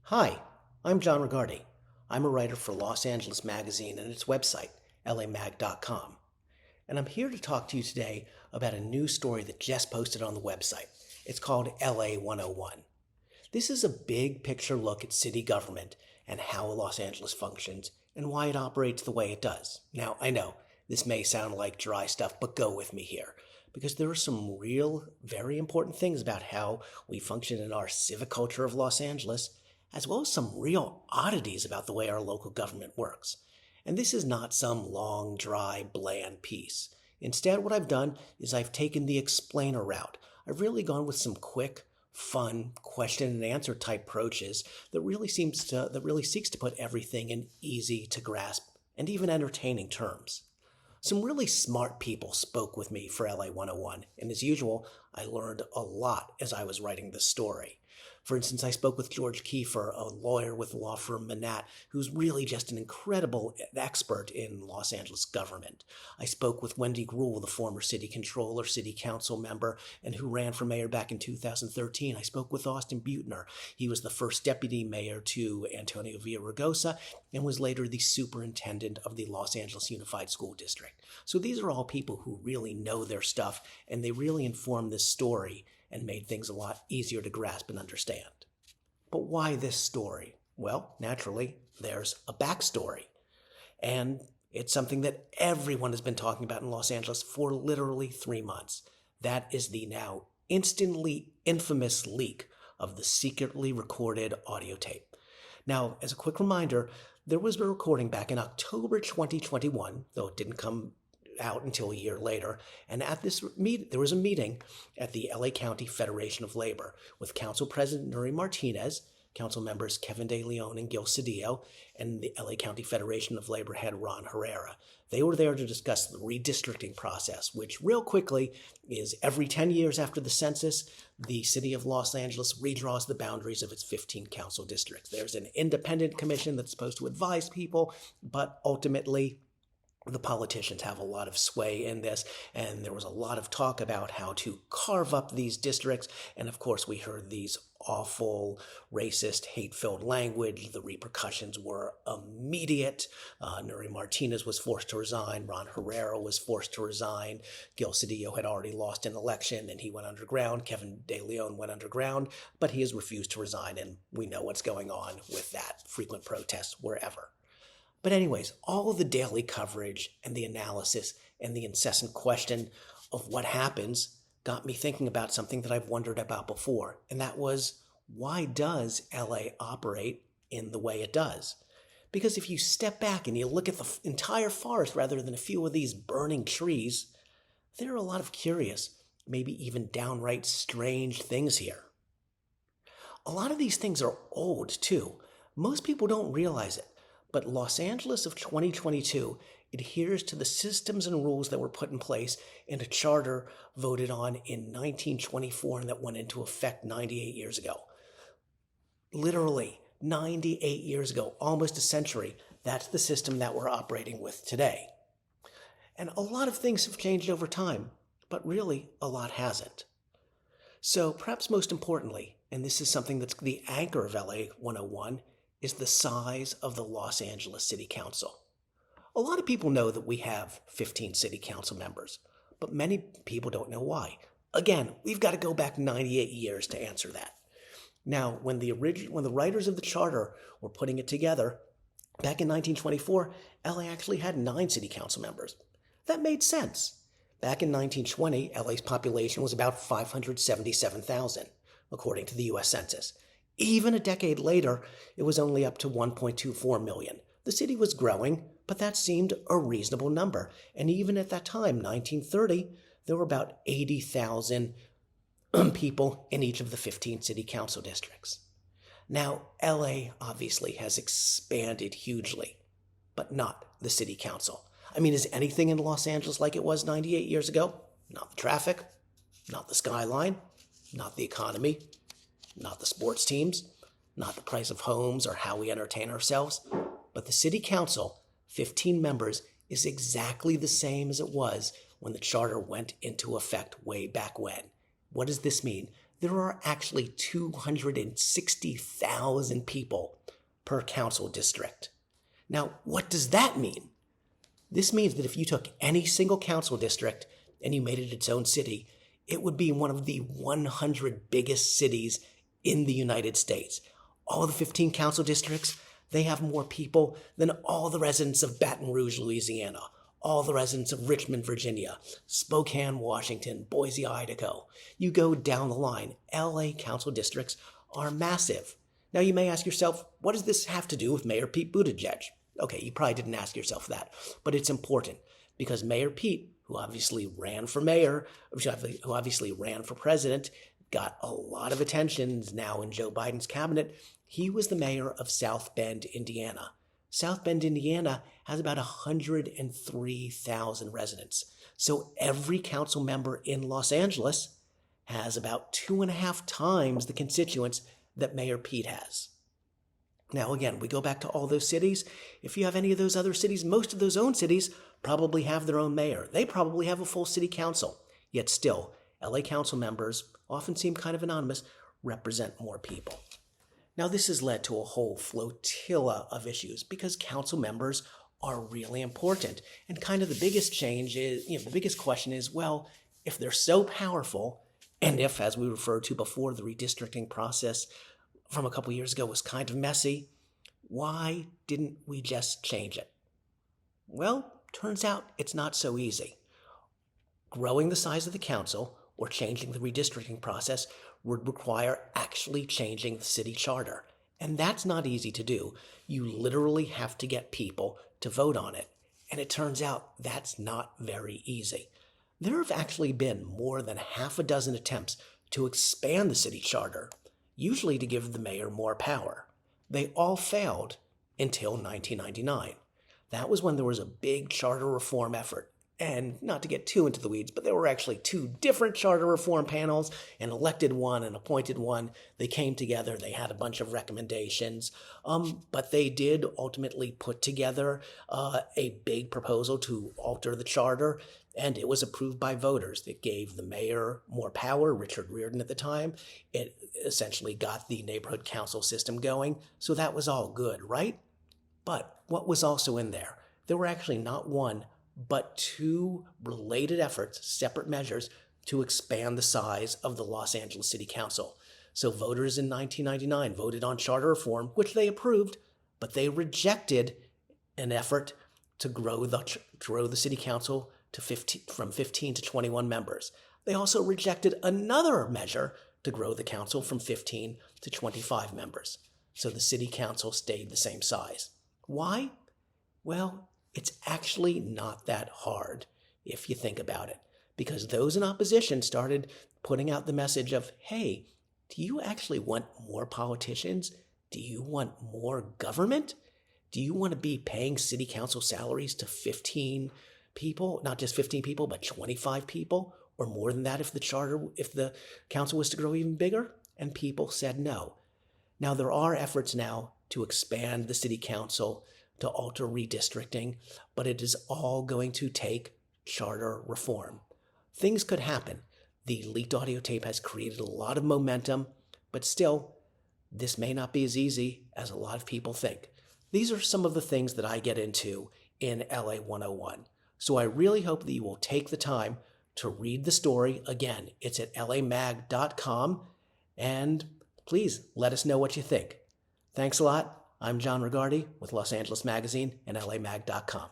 Hi, I'm John Rigardi. I'm a writer for Los Angeles Magazine and its website, lamag.com. And I'm here to talk to you today about a new story that just posted on the website. It's called LA 101. This is a big picture look at city government and how Los Angeles functions and why it operates the way it does. Now, I know this may sound like dry stuff, but go with me here, because there are some real, very important things about how we function in our civic culture of Los Angeles, as well as some real oddities about the way our local government works. And this is not some long, dry, bland piece. Instead, what I've done is I've taken the explainer route. I've really gone with some quick, fun question and answer type approaches that really seeks to put everything in easy to grasp and even entertaining terms. Some really smart people spoke with me for LA 101, and as usual, I learned a lot as I was writing this story. For instance, I spoke with George Kiefer, a lawyer with the law firm Manat, who's really just an incredible expert in Los Angeles government. I spoke with Wendy Gruhl, the former city controller, city council member, and who ran for mayor back in 2013. I spoke with Austin Butner. He was the first deputy mayor to Antonio Villaraigosa and was later the superintendent of the Los Angeles Unified School District. So these are all people who really know their stuff, and they really inform this story and made things a lot easier to grasp and understand. But why this story? Well, naturally, there's a backstory. And it's something that everyone has been talking about in Los Angeles for literally 3 months. That is the now instantly infamous leak of the secretly recorded audio tape. Now, as a quick reminder, there was a recording back in October 2021, though it didn't come out until a year later, and at this there was a meeting at the LA County Federation of Labor with Council President Nuri Martinez, council members Kevin De Leon and Gil Cedillo, and the LA County Federation of Labor head Ron Herrera. They were there to discuss the redistricting process, which real quickly is every 10 years after the census, the city of Los Angeles redraws the boundaries of its 15 council districts. There's an independent commission that's supposed to advise people, but ultimately the politicians have a lot of sway in this, and there was a lot of talk about how to carve up these districts, and of course we heard these awful, racist, hate-filled language. The repercussions were immediate. Nuri Martinez was forced to resign. Ron Herrera was forced to resign. Gil Cedillo had already lost an election, and he went underground. Kevin De Leon went underground, but he has refused to resign, and we know what's going on with that. Frequent protests wherever. But anyways, all of the daily coverage and the analysis and the incessant question of what happens got me thinking about something that I've wondered about before, and that was, why does LA operate in the way it does? Because if you step back and you look at the entire forest rather than a few of these burning trees, there are a lot of curious, maybe even downright strange things here. A lot of these things are old, too. Most people don't realize it. But Los Angeles of 2022 adheres to the systems and rules that were put in place in a charter voted on in 1924 and that went into effect 98 years ago. Literally 98 years ago, almost a century, that's the system that we're operating with today. And a lot of things have changed over time, but really a lot hasn't. So perhaps most importantly, and this is something that's the anchor of LA 101, is the size of the Los Angeles City Council. A lot of people know that we have 15 city council members, but many people don't know why. Again, we've got to go back 98 years to answer that. Now, when the writers of the charter were putting it together, back in 1924, LA actually had 9 city council members. That made sense. Back in 1920, LA's population was about 577,000, according to the U.S. Census. Even a decade later, it was only up to 1.24 million. The city was growing, but that seemed a reasonable number. And even at that time, 1930, there were about 80,000 people in each of the 15 city council districts. Now, LA obviously has expanded hugely, but not the city council. I mean, is anything in Los Angeles like it was 98 years ago? Not the traffic, not the skyline, not the economy, not the sports teams, not the price of homes or how we entertain ourselves, but the city council, 15 members, is exactly the same as it was when the charter went into effect way back when. What does this mean? there are actually 260,000 people per council district. Now, what does that mean? This means that if you took any single council district and you made it its own city, it would be one of the 100 biggest cities in the United States. All the 15 council districts, they have more people than all the residents of Baton Rouge, Louisiana, all the residents of Richmond, Virginia, Spokane, Washington, Boise, Idaho. You go down the line, LA council districts are massive. Now you may ask yourself, what does this have to do with Mayor Pete Buttigieg? Okay, you probably didn't ask yourself that, but it's important because Mayor Pete, who obviously ran for mayor, who obviously ran for president, got a lot of attention now in Joe Biden's cabinet. He was the mayor of South Bend, Indiana. South Bend, Indiana has about 103,000 residents. So every council member in Los Angeles has about 2.5 times the constituents that Mayor Pete has. Now, again, we go back to all those cities. If you have any of those other cities, most of those own cities probably have their own mayor. They probably have a full city council. Yet still, LA council members often seem kind of anonymous, represent more people. Now, this has led to a whole flotilla of issues because council members are really important. And kind of the biggest change is, the biggest question is, well, if they're so powerful, and if, as we referred to before, the redistricting process from a couple years ago was kind of messy, why didn't we just change it? Well, turns out it's not so easy. Growing the size of the council or changing the redistricting process would require actually changing the city charter. And that's not easy to do. You literally have to get people to vote on it. And it turns out that's not very easy. There have actually been more than 6 attempts to expand the city charter, usually to give the mayor more power. They all failed until 1999. That was when there was a big charter reform effort. And not to get too into the weeds, but there were actually 2 different charter reform panels, an elected one and appointed one. They came together. They had a bunch of recommendations, but they did ultimately put together a big proposal to alter the charter, and it was approved by voters. It gave the mayor more power, Richard Riordan at the time. It essentially got the neighborhood council system going, so that was all good, right? But what was also in there? There were actually not one, but 2 related efforts, separate measures, to expand the size of the Los Angeles City Council. So voters in 1999 voted on charter reform, which they approved, but they rejected an effort to grow the city council to from 15 to 21 members. They also rejected another measure to grow the council from 15 to 25 members. So the city council stayed the same size. Why? Well, it's actually not that hard if you think about it, because those in opposition started putting out the message of, hey, do you actually want more politicians? Do you want more government? Do you want to be paying city council salaries to 15 people, not just 15 people, but 25 people, or more than that if the council was to grow even bigger? And people said no. Now, there are efforts now to expand the city council, to alter redistricting, but it is all going to take charter reform. Things could happen. The leaked audio tape has created a lot of momentum, but still, this may not be as easy as a lot of people think. These are some of the things that I get into in LA 101. So I really hope that you will take the time to read the story. Again, it's at lamag.com, and please let us know what you think. Thanks a lot. I'm John Rigardi with Los Angeles Magazine and lamag.com.